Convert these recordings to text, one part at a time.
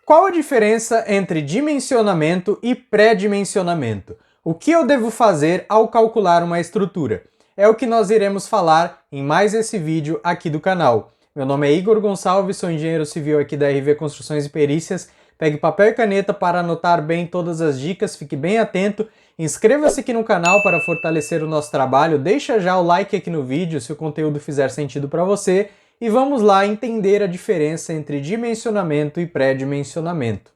Qual a diferença entre dimensionamento e pré-dimensionamento? O que eu devo fazer ao calcular uma estrutura? É o que nós iremos falar em mais esse vídeo aqui do canal. Meu nome é Igor Gonçalves, sou engenheiro civil aqui da RV Construções e Perícias. Pegue papel e caneta para anotar bem todas as dicas, fique bem atento. Inscreva-se aqui no canal para fortalecer o nosso trabalho, deixa já o like aqui no vídeo se o conteúdo fizer sentido para você. E vamos lá entender a diferença entre dimensionamento e pré-dimensionamento.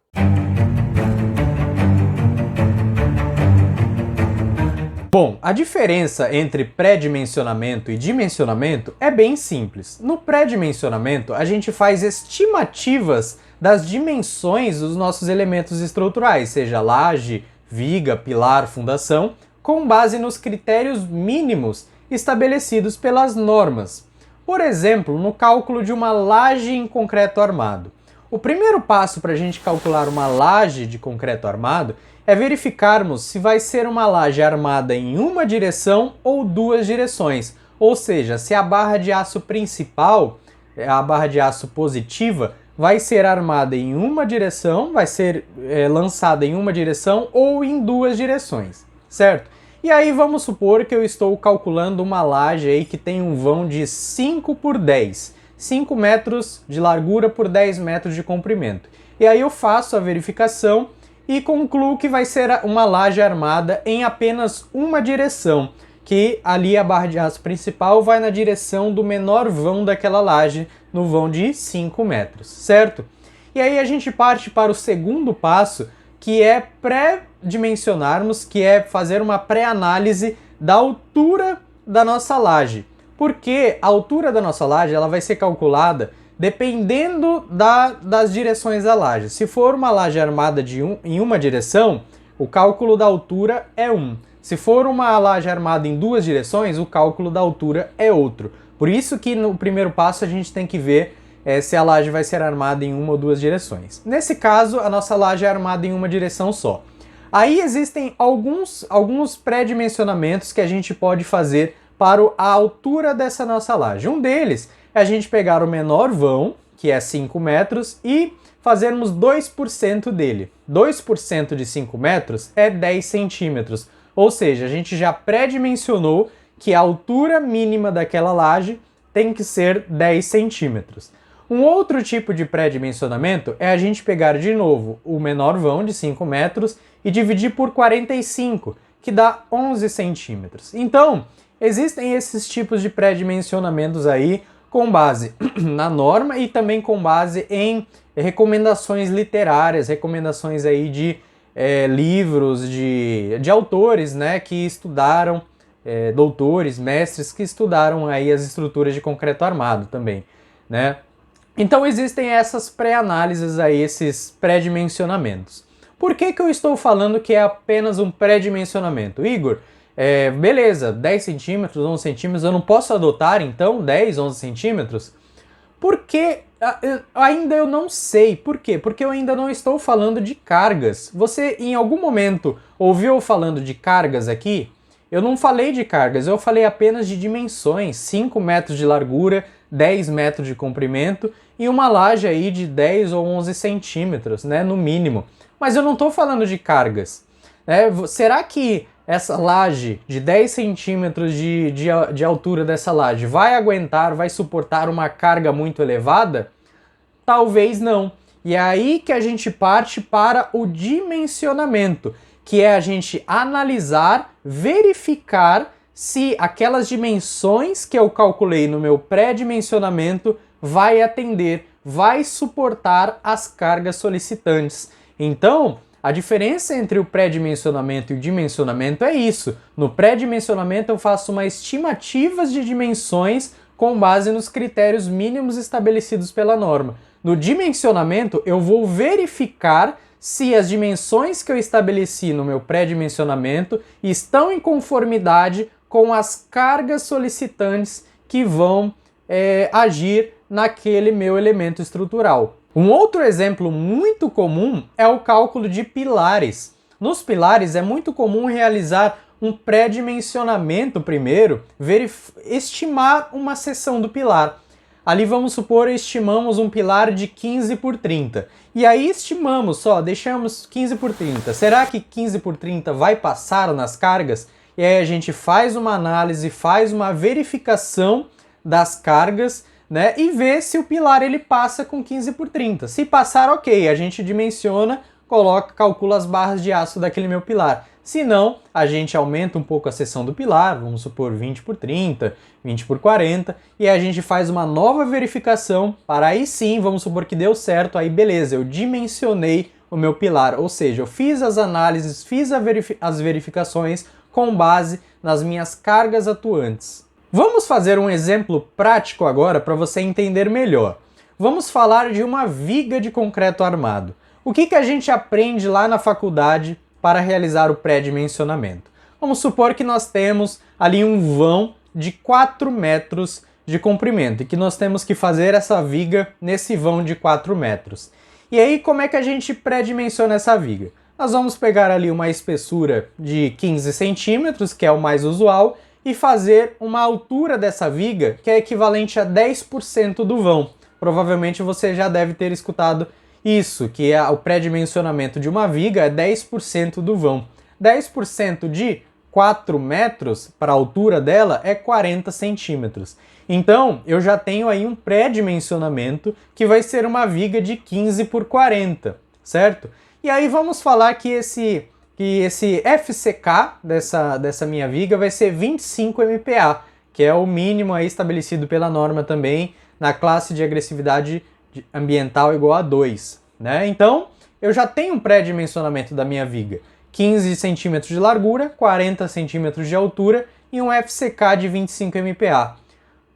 Bom, a diferença entre pré-dimensionamento e dimensionamento é bem simples. No pré-dimensionamento, a gente faz estimativas das dimensões dos nossos elementos estruturais, seja laje, viga, pilar, fundação, com base nos critérios mínimos estabelecidos pelas normas. Por exemplo, no cálculo de uma laje em concreto armado. O primeiro passo para a gente calcular uma laje de concreto armado é verificarmos se vai ser uma laje armada em uma direção ou duas direções, ou seja, se a barra de aço principal, a barra de aço positiva, vai ser armada em uma direção, vai ser lançada em uma direção ou em duas direções, certo? E aí vamos supor que eu estou calculando uma laje aí que tem um vão de 5 por 10, 5 metros de largura por 10 metros de comprimento. E aí eu faço a verificação e concluo que vai ser uma laje armada em apenas uma direção, que ali a barra de aço principal vai na direção do menor vão daquela laje, no vão de 5 metros, certo? E aí a gente parte para o segundo passo, que é pré-dimensionarmos, que é fazer uma pré-análise da altura da nossa laje. Porque a altura da nossa laje ela vai ser calculada dependendo das direções da laje. Se for uma laje armada em uma direção, o cálculo da altura é 1. Se for uma laje armada em duas direções, o cálculo da altura é outro. Por isso que no primeiro passo a gente tem que ver se a laje vai ser armada em uma ou duas direções. Nesse caso, a nossa laje é armada em uma direção só. Aí existem alguns pré-dimensionamentos que a gente pode fazer para a altura dessa nossa laje. Um deles é a gente pegar o menor vão, que é 5 metros, e fazermos 2% dele. 2% de 5 metros é 10 centímetros. Ou seja, a gente já pré-dimensionou que a altura mínima daquela laje tem que ser 10 centímetros. Um outro tipo de pré-dimensionamento é a gente pegar de novo o menor vão de 5 metros e dividir por 45, que dá 11 centímetros. Então, existem esses tipos de pré-dimensionamentos aí com base na norma e também com base em recomendações literárias, recomendações aí de livros de autores, né, que estudaram, doutores, mestres que estudaram aí as estruturas de concreto armado também, né? Então existem essas pré-análises aí, esses pré-dimensionamentos. Por que eu estou falando que é apenas um pré-dimensionamento? Igor, beleza, 10 centímetros, 11 centímetros, eu não posso adotar então 10, 11 centímetros? Porque ainda eu não sei. Por quê? Porque eu ainda não estou falando de cargas. Você em algum momento ouviu eu falando de cargas aqui? Eu não falei de cargas, eu falei apenas de dimensões, 5 metros de largura, 10 metros de comprimento e uma laje aí de 10 ou 11 centímetros, né, no mínimo. Mas eu não estou falando de cargas. Será que essa laje de 10 centímetros de altura dessa laje vai aguentar, vai suportar uma carga muito elevada? Talvez não. E é aí que a gente parte para o dimensionamento, que é a gente analisar, verificar se aquelas dimensões que eu calculei no meu pré-dimensionamento vai atender, vai suportar as cargas solicitantes. Então, a diferença entre o pré-dimensionamento e o dimensionamento é isso. No pré-dimensionamento eu faço uma estimativa de dimensões com base nos critérios mínimos estabelecidos pela norma. No dimensionamento eu vou verificar se as dimensões que eu estabeleci no meu pré-dimensionamento estão em conformidade com as cargas solicitantes que vão agir naquele meu elemento estrutural. Um outro exemplo muito comum é o cálculo de pilares. Nos pilares é muito comum realizar um pré-dimensionamento primeiro, estimar uma seção do pilar. Ali vamos supor, estimamos um pilar de 15 por 30. E aí estimamos só, deixamos 15 por 30. Será que 15 por 30 vai passar nas cargas? E aí a gente faz uma análise, faz uma verificação das cargas, né? E vê se o pilar ele passa com 15 por 30. Se passar, ok, a gente dimensiona, calcula as barras de aço daquele meu pilar. Se não, a gente aumenta um pouco a seção do pilar, vamos supor 20 por 30, 20 por 40, e aí a gente faz uma nova verificação para aí sim, vamos supor que deu certo, aí beleza, eu dimensionei o meu pilar, ou seja, eu fiz as análises, fiz as verificações com base nas minhas cargas atuantes. Vamos fazer um exemplo prático agora para você entender melhor. Vamos falar de uma viga de concreto armado. O que a gente aprende lá na faculdade para realizar o pré-dimensionamento? Vamos supor que nós temos ali um vão de 4 metros de comprimento e que nós temos que fazer essa viga nesse vão de 4 metros. E aí, como é que a gente pré-dimensiona essa viga? Nós vamos pegar ali uma espessura de 15 centímetros, que é o mais usual, e fazer uma altura dessa viga que é equivalente a 10% do vão. Provavelmente você já deve ter escutado isso, que é o pré-dimensionamento de uma viga é 10% do vão. 10% de 4 metros para a altura dela é 40 centímetros. Então, eu já tenho aí um pré-dimensionamento que vai ser uma viga de 15 por 40, certo? E aí vamos falar que esse FCK dessa minha viga vai ser 25 MPa, que é o mínimo aí estabelecido pela norma também na classe de agressividade ambiental igual a 2, né? Então, eu já tenho um pré-dimensionamento da minha viga. 15 centímetros de largura, 40 centímetros de altura e um FCK de 25 MPa.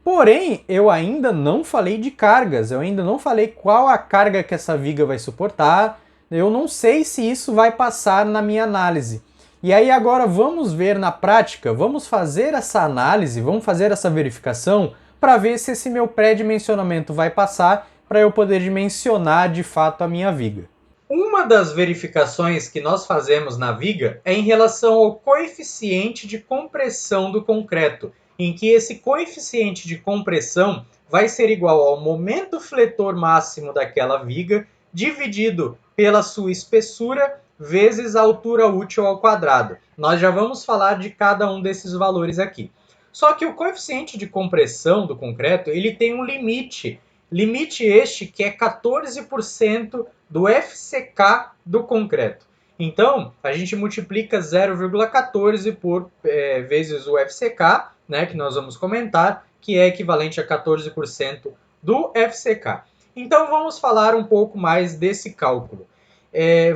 Porém, eu ainda não falei de cargas, eu ainda não falei qual a carga que essa viga vai suportar, eu não sei se isso vai passar na minha análise. E aí agora vamos ver na prática, vamos fazer essa análise, vamos fazer essa verificação para ver se esse meu pré-dimensionamento vai passar para eu poder dimensionar de fato a minha viga. Uma das verificações que nós fazemos na viga é em relação ao coeficiente de compressão do concreto, em que esse coeficiente de compressão vai ser igual ao momento fletor máximo daquela viga dividido pela sua espessura vezes a altura útil ao quadrado. Nós já vamos falar de cada um desses valores aqui. Só que o coeficiente de compressão do concreto ele tem um limite. Limite este que é 14% do FCK do concreto. Então, a gente multiplica 0,14 por vezes o FCK, né, que nós vamos comentar, que é equivalente a 14% do FCK. Então, vamos falar um pouco mais desse cálculo.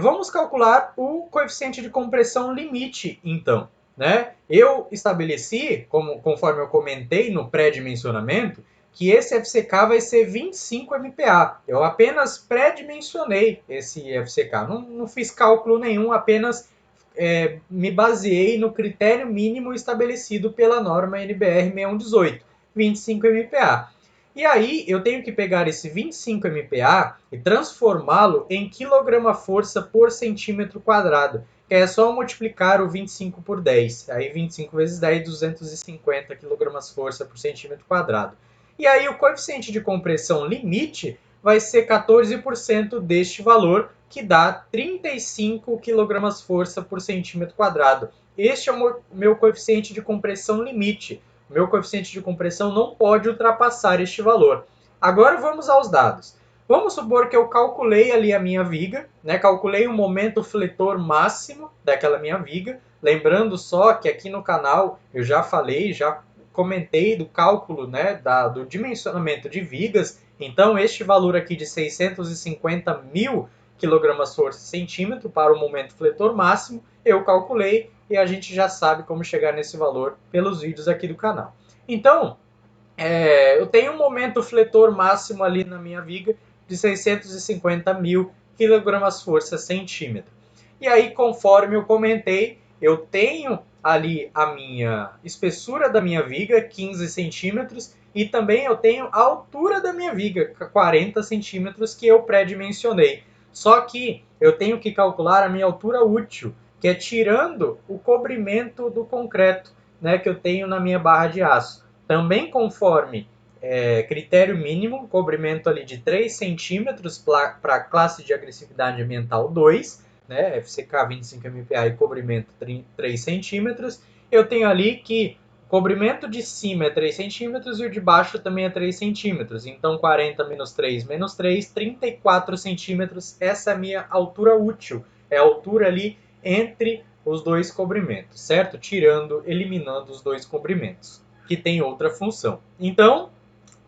Vamos calcular o coeficiente de compressão limite, então. Né? Eu estabeleci, conforme eu comentei no pré-dimensionamento, que esse FCK vai ser 25 MPa. Eu apenas pré-dimensionei esse FCK. Não fiz cálculo nenhum, apenas me baseei no critério mínimo estabelecido pela norma NBR 6118, 25 MPa. E aí eu tenho que pegar esse 25 MPa e transformá-lo em quilograma-força por centímetro quadrado. É só multiplicar o 25 por 10. Aí 25 vezes 10, 250 kgf por centímetro quadrado. E aí o coeficiente de compressão limite vai ser 14% deste valor, que dá 35 kgf por centímetro quadrado. Este é o meu coeficiente de compressão limite. O meu coeficiente de compressão não pode ultrapassar este valor. Agora vamos aos dados. Vamos supor que eu calculei ali a minha viga, né? Calculei o momento fletor máximo daquela minha viga. Lembrando só que aqui no canal eu já falei, já comentei do cálculo, né, do dimensionamento de vigas. Então este valor aqui de 650 mil kgf/cm para o momento fletor máximo, eu calculei e a gente já sabe como chegar nesse valor pelos vídeos aqui do canal. Então, eu tenho um momento fletor máximo ali na minha viga de 650 mil kgf/cm. E aí, conforme eu comentei, eu tenho ali a minha espessura da minha viga, 15 centímetros, e também eu tenho a altura da minha viga, 40 centímetros, que eu pré-dimensionei. Só que eu tenho que calcular a minha altura útil, que é tirando o cobrimento do concreto, né, que eu tenho na minha barra de aço. Também conforme critério mínimo, cobrimento ali de 3 centímetros para a classe de agressividade ambiental 2, né, FCK 25 MPa e cobrimento 3 centímetros. Eu tenho ali que o cobrimento de cima é 3 centímetros e o de baixo também é 3 centímetros. Então 40 menos 3 menos 3, 34 centímetros. Essa é a minha altura útil. É a altura ali entre os dois cobrimentos, certo? Eliminando os dois cobrimentos, que tem outra função. Então,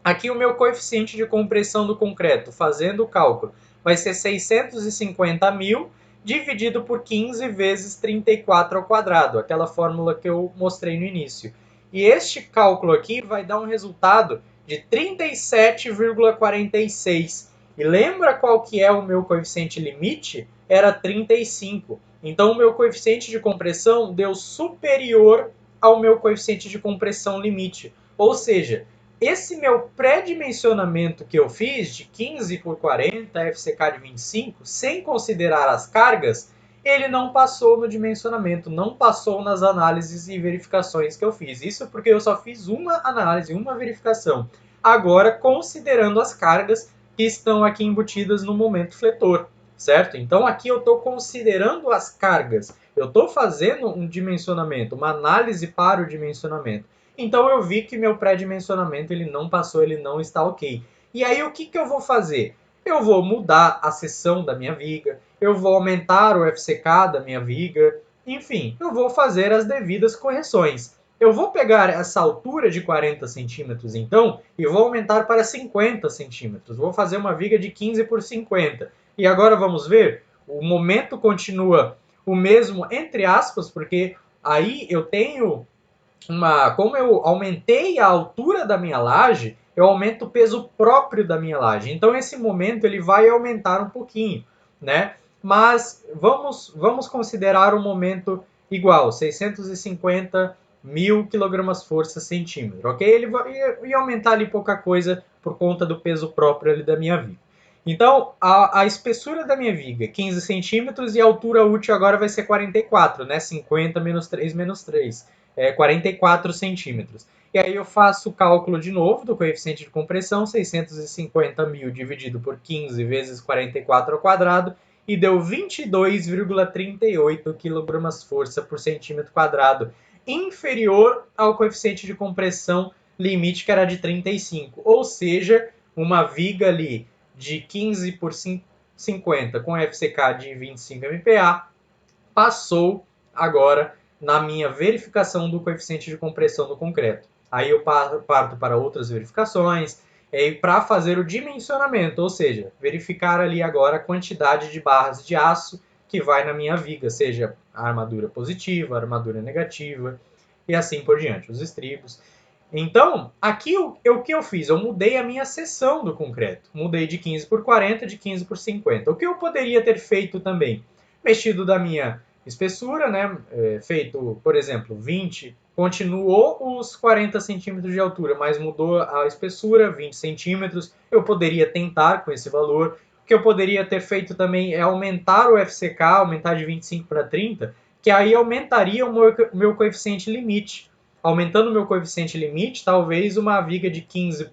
aqui o meu coeficiente de compressão do concreto, fazendo o cálculo, vai ser 650.000 dividido por 15 vezes 34 ao quadrado, aquela fórmula que eu mostrei no início. E este cálculo aqui vai dar um resultado de 37,46. E lembra qual que é o meu coeficiente limite? Era 35. Então o meu coeficiente de compressão deu superior ao meu coeficiente de compressão limite. Ou seja, esse meu pré-dimensionamento que eu fiz de 15 por 40, FCK de 25, sem considerar as cargas, ele não passou no dimensionamento, não passou nas análises e verificações que eu fiz. Isso porque eu só fiz uma análise, uma verificação. Agora, considerando as cargas que estão aqui embutidas no momento fletor, certo? Então, aqui eu estou considerando as cargas. Eu estou fazendo um dimensionamento, uma análise para o dimensionamento. Então eu vi que meu pré-dimensionamento ele não passou, ele não está ok. E aí o que eu vou fazer? Eu vou mudar a seção da minha viga, eu vou aumentar o FCK da minha viga, enfim, eu vou fazer as devidas correções. Eu vou pegar essa altura de 40 centímetros então e vou aumentar para 50 centímetros. Vou fazer uma viga de 15 por 50. E agora vamos ver, o momento continua o mesmo, entre aspas, porque aí eu tenho como eu aumentei a altura da minha laje, eu aumento o peso próprio da minha laje. Então esse momento ele vai aumentar um pouquinho, né? Mas vamos considerar um momento igual, 650.000 kgfm centímetro, ok? Ele vai aumentar ali pouca coisa por conta do peso próprio ali da minha viga. Então, a espessura da minha viga é 15 centímetros e a altura útil agora vai ser 44, né? 50 menos 3 menos 3. 44 centímetros. E aí eu faço o cálculo de novo do coeficiente de compressão, 650.000 dividido por 15 vezes 44 ao quadrado, e deu 22,38 kgfm por centímetro quadrado, inferior ao coeficiente de compressão limite, que era de 35. Ou seja, uma viga ali de 15 por 50 com FCK de 25 MPa passou agora na minha verificação do coeficiente de compressão do concreto. Aí eu parto para outras verificações para fazer o dimensionamento, ou seja, verificar ali agora a quantidade de barras de aço que vai na minha viga, seja a armadura positiva, a armadura negativa e assim por diante, os estribos. Então, aqui o que eu fiz? Eu mudei a minha seção do concreto. Mudei de 15 por 40, de 15 por 50. O que eu poderia ter feito também? Mexido da minha espessura, né? Feito, por exemplo, 20, continuou os 40 centímetros de altura, mas mudou a espessura, 20 centímetros. Eu poderia tentar com esse valor. O que eu poderia ter feito também é aumentar o FCK, aumentar de 25 para 30, que aí aumentaria o meu coeficiente limite. Aumentando o meu coeficiente limite, talvez uma viga de 15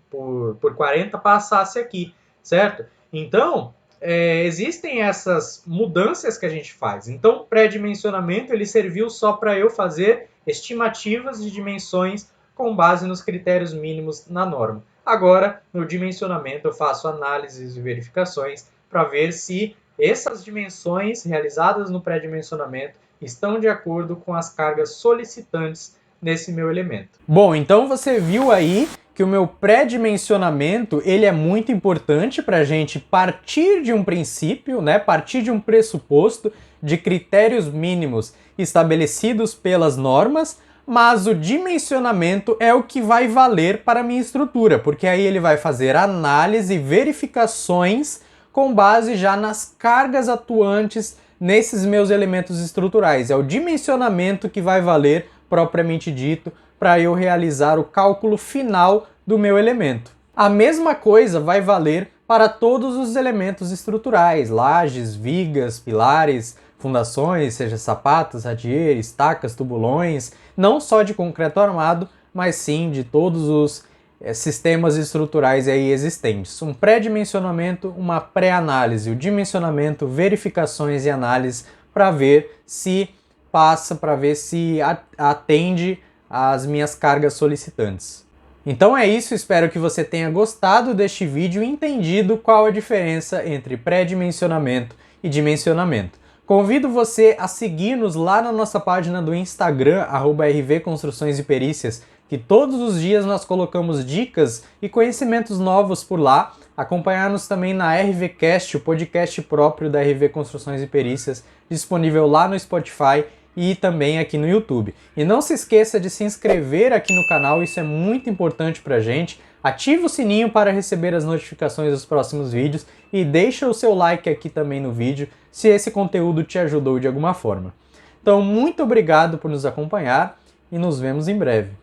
por 40 passasse aqui, certo? Então, existem essas mudanças que a gente faz. Então, o pré-dimensionamento ele serviu só para eu fazer estimativas de dimensões com base nos critérios mínimos na norma. Agora, no dimensionamento, eu faço análises e verificações para ver se essas dimensões realizadas no pré-dimensionamento estão de acordo com as cargas solicitantes nesse meu elemento. Bom, então você viu aí que o meu pré-dimensionamento ele é muito importante para a gente partir de um princípio, né? Partir de um pressuposto de critérios mínimos estabelecidos pelas normas, mas o dimensionamento é o que vai valer para a minha estrutura, porque aí ele vai fazer análise e verificações com base já nas cargas atuantes nesses meus elementos estruturais. É o dimensionamento que vai valer propriamente dito, para eu realizar o cálculo final do meu elemento. A mesma coisa vai valer para todos os elementos estruturais, lajes, vigas, pilares, fundações, seja sapatas, radier, estacas, tubulões, não só de concreto armado, mas sim de todos os sistemas estruturais aí existentes. Um pré-dimensionamento, uma pré-análise, o dimensionamento, verificações e análise para ver se passa, para ver se atende às minhas cargas solicitantes. Então é isso, espero que você tenha gostado deste vídeo e entendido qual a diferença entre pré-dimensionamento e dimensionamento. Convido você a seguir-nos lá na nossa página do Instagram, @rvconstruções e perícias, que todos os dias nós colocamos dicas e conhecimentos novos por lá. Acompanhar-nos também na RVCast, o podcast próprio da RV Construções e Perícias, disponível lá no Spotify e também aqui no YouTube. E não se esqueça de se inscrever aqui no canal, isso é muito importante pra gente. Ativa o sininho para receber as notificações dos próximos vídeos e deixa o seu like aqui também no vídeo se esse conteúdo te ajudou de alguma forma. Então, muito obrigado por nos acompanhar e nos vemos em breve.